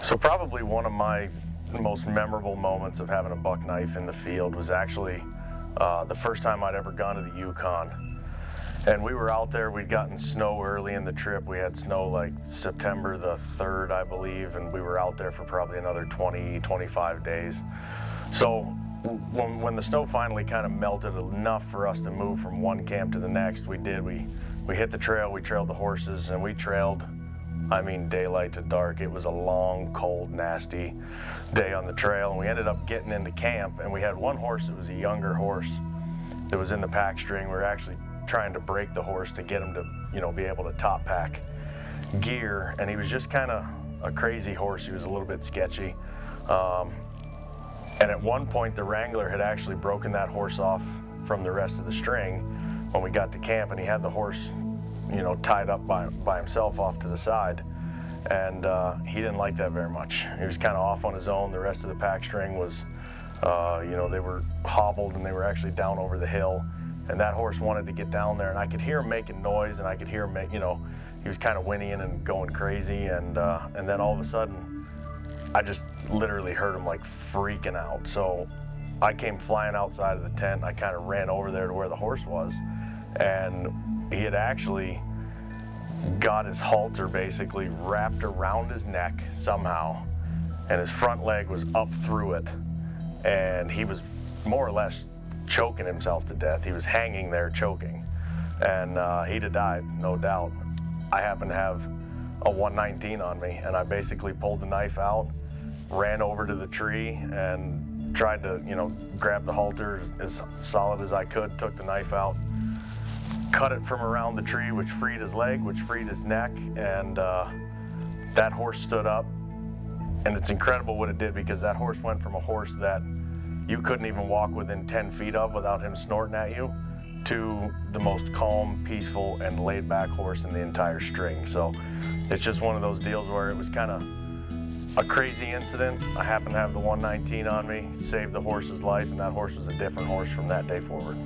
So probably one of my most memorable moments of having a buck knife in the field was actually the first time I'd ever gone to the Yukon. And we were out there, we'd gotten snow early in the trip. We had snow like September the 3rd, I believe, and we were out there for probably another 20, 25 days. So when the snow finally kind of melted enough for us to move from one camp to the next, we did. We hit the trail, we trailed the horses, and we trailed, I mean, daylight to dark. It was a long, cold, nasty day on the trail, and we ended up getting into camp, and we had one horse that was a younger horse that was in the pack string. We were actually trying to break the horse to get him to, be able to top pack gear, and he was just kind of a crazy horse. He was a little bit sketchy. And at one point, the wrangler had actually broken that horse off from the rest of the string when we got to camp, and he had the horse tied up by himself off to the side, and he didn't like that very much. He was kind of off on his own. The rest of the pack string was, they were hobbled, and they were actually down over the hill, and that horse wanted to get down there, and I could hear him making noise, and I could hear him he was kind of whinnying and going crazy, and then all of a sudden, I just literally heard him like freaking out. So I came flying outside of the tent, and I kind of ran over there to where the horse was, and he had actually got his halter basically wrapped around his neck somehow, and his front leg was up through it, and he was more or less choking himself to death. He was hanging there choking, and he'd have died, no doubt. I happened to have a 119 on me, and I basically pulled the knife out, ran over to the tree, and tried to grab the halter as solid as I could, took the knife out, cut it from around the tree, which freed his leg, which freed his neck, and that horse stood up. And it's incredible what it did, because that horse went from a horse that you couldn't even walk within 10 feet of without him snorting at you, to the most calm, peaceful, and laid back horse in the entire string. So it's just one of those deals where it was kind of a crazy incident. I happened to have the 119 on me, saved the horse's life, and that horse was a different horse from that day forward.